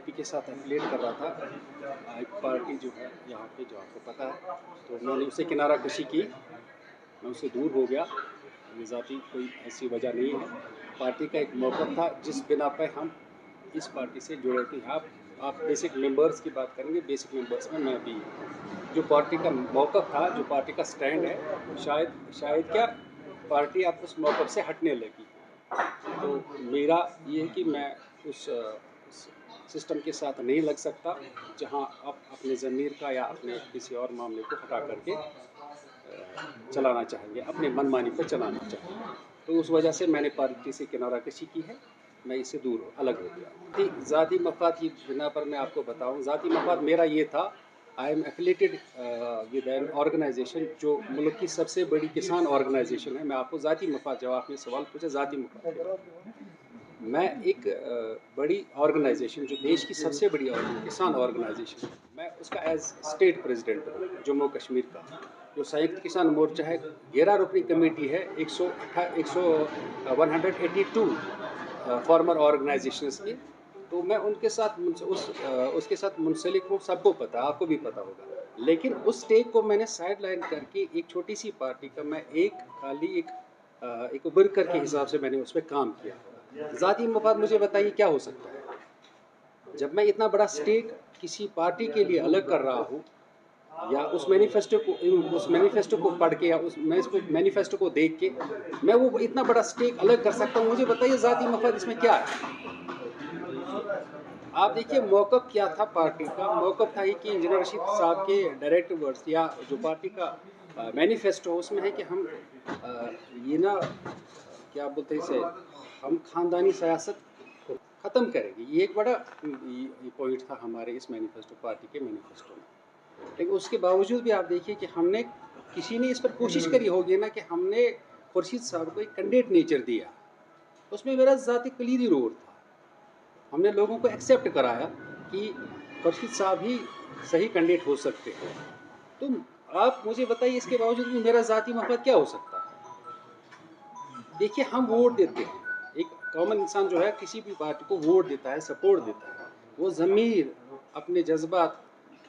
P के साथ affiliate कर रहा था। एक पार्टी जो है यहाँ पे, जो आपको पता है, तो मैंने उससे किनारा कशी की, मैं उससे दूर हो गया। ये ज़ाती कोई ऐसी वजह नहीं है, पार्टी का एक मौक़िफ़ था जिस बिना पे हम इस पार्टी से जुड़े थे। आप बेसिक मेंबर्स की बात करेंगे, बेसिक मेंबर्स में मैं भी, जो पार्टी का मौक़िफ़ था, जो पार्टी का स्टैंड है, शायद क्या पार्टी अब उस मौक़िफ़ से हटने लगी। तो मेरा ये है कि मैं उस सिस्टम के साथ नहीं लग सकता जहां आप अपने ज़मीर का या अपने किसी और मामले को हटा करके चलाना चाहेंगे, अपने मनमानी पर चलाना चाहेंगे। तो उस वजह से मैंने पार्टी से किनारा कशी की है, मैं इससे दूर अलग हो गया। ज़ाती मफाद की बिना पर मैं आपको बताऊं, ज़ाती मफाद मेरा ये था, I am affiliated with an organization जो मुल्क की सबसे बड़ी किसान ऑर्गेनाइजेशन है। मैं आपको ज़ाती मफाद, जब आपने सवाल पूछा ज़ाती मफाद, मैं एक बड़ी ऑर्गेनाइजेशन जो देश की सबसे बड़ी किसान ऑर्गेनाइजेशन है, मैं उसका एज स्टेट प्रेसिडेंट हूँ जम्मू कश्मीर का। जो संयुक्त किसान मोर्चा है, 11 रुकनी कमेटी है, 182 फॉर्मर ऑर्गेनाइजेशंस की, तो मैं उनके साथ उसके साथ मुंसलिक हूँ, सबको पता, आपको भी पता होगा। लेकिन उस स्टेक को मैंने साइड लाइन करके एक छोटी सी पार्टी का मैं एक वर्कर के हिसाब से मैंने उस पर काम किया। ज़ाती मफाद मुझे बताइए क्या हो सकता है जब मैं इतना बड़ा स्टेक किसी पार्टी के लिए अलग कर रहा हूँ, या उस मैनिफेस्टो को पढ़ के, या उस मैनिफेस्टो को देख के मैं वो इतना बड़ा स्टेक अलग कर सकता हूँ। मुझे बताइए ज़ाती मफाद इसमें क्या है? आप देखिए मौक़िफ़ क्या था पार्टी का। मौक़िफ़ था कि इंजीनियर रशीद साहब के डायरेक्ट वर्ड्स, या जो पार्टी का मैनिफेस्टो, उसमें है कि हम ये ना क्या बोलते हैं इसे, हम ख़ानदानी सियासत को ख़त्म करेंगे। ये एक बड़ा पॉइंट था हमारे इस मैनिफेस्टो, पार्टी के मैनिफेस्टो में। लेकिन उसके बावजूद भी आप देखिए कि हमने, किसी ने इस पर कोशिश करी होगी ना, कि हमने खुर्शीद साहब को एक कैंडिडेट नेचर दिया, उसमें मेरा ज़ाती कलीदी रोल था। हमने लोगों को एक्सेप्ट कराया कि खुर्शीद साहब ही सही कैंडिडेट हो सकते हैं। तो आप मुझे बताइए इसके बावजूद भी मेरा ज़ाती मफाद क्या हो सकता है? देखिए हम वोट देते हैं, एक कॉमन इंसान जो है किसी भी पार्टी को वोट देता है, सपोर्ट देता है, वो ज़मीर, अपने जज्बात,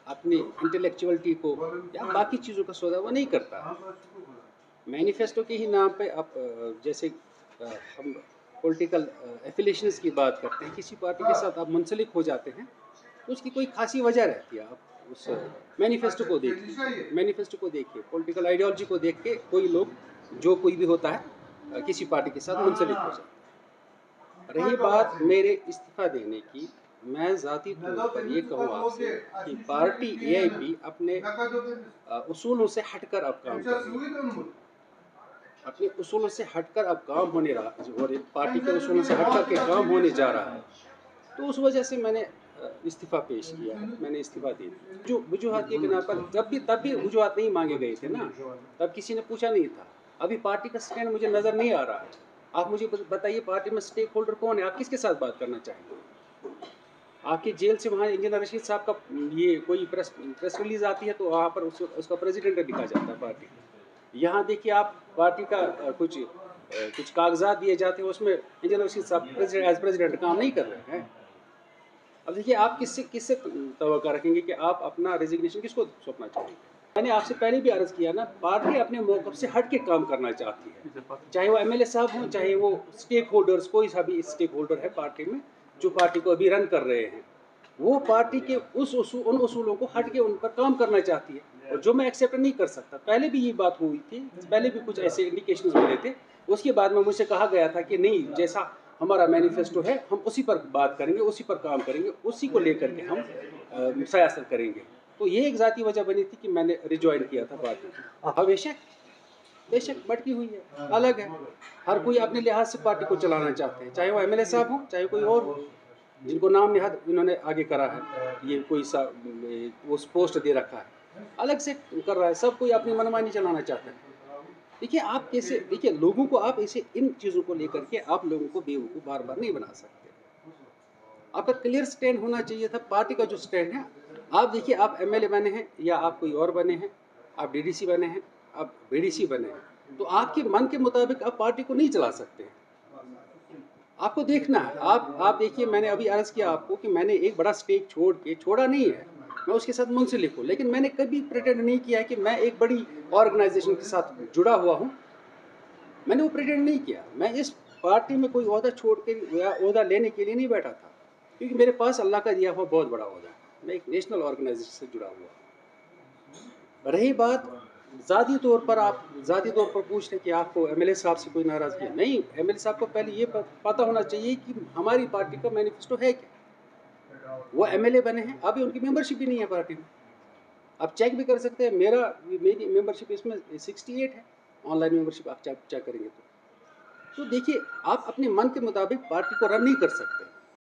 अपनी इंटेलेक्चुअलिटी को या बाकी चीज़ों का सौदा वो नहीं करता। मैनिफेस्टो के ही नाम पे आप जैसे हम पॉलिटिकल एफिलिएशंस की बात करते हैं, किसी पार्टी के साथ आप मुंसलिक हो जाते हैं तो उसकी कोई खासी वजह रहती है। आप उस मैनिफेस्टो को देखिए, पॉलिटिकल आइडियोलॉजी को देख के कोई लोग, जो कोई भी होता है, किसी पार्टी के साथ मुंसलिक हो जाता है। रही बात मेरे इस्तीफ़ा देने की, मैं ज़ाती तौर पर ये कहूँ आपसे कि पार्टी एआईपी अपने उसूलों से हटकर अब काम कर रही है। अपने उसूलों से हटकर अब काम होने रहा, पार्टी के उसूलों से हटकर के काम होने जा रहा है। तो उस वजह से मैंने इस्तीफ़ा पेश किया है, मैंने इस्तीफ़ा दे दिया। जो वजूहात के बिना पर, तब भी वजूहात नहीं मांगे गए थे ना, तब किसी ने पूछा नहीं था। अभी पार्टी का स्टैंड मुझे नज़र नहीं आ रहा है। आप मुझे बताइए पार्टी में स्टेक होल्डर कौन है? आप किसके साथ बात करना चाहेंगे? आपकी जेल से वहाँ इंजीनियर रशीद साहब का ये कोई प्रेस रिलीज आती है तो वहाँ पर उसका प्रेसिडेंट लिखा जाता है पार्टी। यहाँ देखिए आप पार्टी का कुछ कागजात दिए जाते हैं, उसमें इंजीनियर रशीद साहब एज प्रेसिडेंट काम नहीं कर रहे हैं। अब देखिए आप किससे तवक्का रखेंगे कि आप अपना रेजिग्नेशन किसको सौंपना चाहेंगे? मैंने आपसे पहले भी अर्ज़ किया ना, पार्टी अपने मौक़िफ़ से हट के काम करना चाहती है, चाहे वो एमएलए साहब हों, चाहे वो स्टेक होल्डर्स, कोई सा भी स्टेक होल्डर है पार्टी में, जो पार्टी को अभी रन कर रहे हैं, वो पार्टी के उन उसूलों को हट के उन पर काम करना चाहती है, और जो मैं एक्सेप्ट नहीं कर सकता। पहले भी ये बात हुई थी, पहले भी कुछ ऐसे इंडिकेशंस मिले थे, उसके बाद में मुझसे कहा गया था कि नहीं, जैसा हमारा मैनिफेस्टो है हम उसी पर बात करेंगे, उसी पर काम करेंगे, उसी को लेकर के हम सियासत करेंगे। तो ये एक ज़ाती वजह बनी थी कि मैंने रिजॉइन किया था पार्टी। अब बेशक भटकी हुई है, अलग है, हर कोई अपने लिहाज से पार्टी को चलाना चाहते हैं, चाहे वो एमएलए साहब हो, चाहे कोई और हो, जिनको नाम निहाद इन्होंने आगे करा है, ये कोई सा वो पोस्ट दे रखा है, अलग से कर रहा है, सब कोई अपनी मनमानी चलाना चाहता है। देखिए आप कैसे, देखिए लोगों को आप ऐसे इन चीज़ों को लेकर के आप लोगों को बेवकूफ़ बार बार नहीं बना सकते। आपका क्लियर स्टैंड होना चाहिए था, पार्टी का जो स्टैंड है। आप देखिए आप एमएलए बने हैं या आप कोई और बने हैं, आप डीडीसी बने हैं, आप बीडीसी बने हैं, तो आपके मन के मुताबिक आप पार्टी को नहीं चला सकते हैं। آپ کو دیکھنا ہے. آپ دیکھیے، میں نے ابھی عرض کیا آپ کو کہ میں نے ایک بڑا اسٹیک چھوڑا نہیں ہے، میں اس کے ساتھ منسلک ہوں، لیکن میں نے کبھی پریٹینڈ نہیں کیا کہ میں ایک بڑی آرگنائزیشن کے ساتھ جڑا ہوا ہوں. میں نے وہ پریٹینڈ نہیں کیا. میں اس پارٹی میں کوئی عہدہ چھوڑ کے یا عہدہ لینے کے لیے نہیں بیٹھا تھا، کیونکہ میرے پاس اللہ کا دیا ہوا بہت بڑا عہدہ ہے. میں ایک نیشنل آرگنائزیشن سے جڑا ہوا ہوں. رہی بات ذاتی طور پر، آپ ذاتی طور پر پوچھ رہے کہ آپ کو ایم ایل اے صاحب سے کوئی ناراضگی ہے؟ نہیں، ایم ایل اے صاحب کو پہلے یہ پتہ ہونا چاہیے کہ ہماری پارٹی کا مینیفیسٹو ہے کیا. وہ ایم ایل اے بنے ہیں، ابھی ان کی ممبرشپ بھی نہیں ہے پارٹی میں. آپ چیک بھی کر سکتے ہیں، میری ممبرشپ اس میں 68 ہے. آن لائن ممبرشپ آپ چیک کریں گے تو دیکھیے، آپ اپنے من کے مطابق پارٹی کو رن نہیں کر سکتے.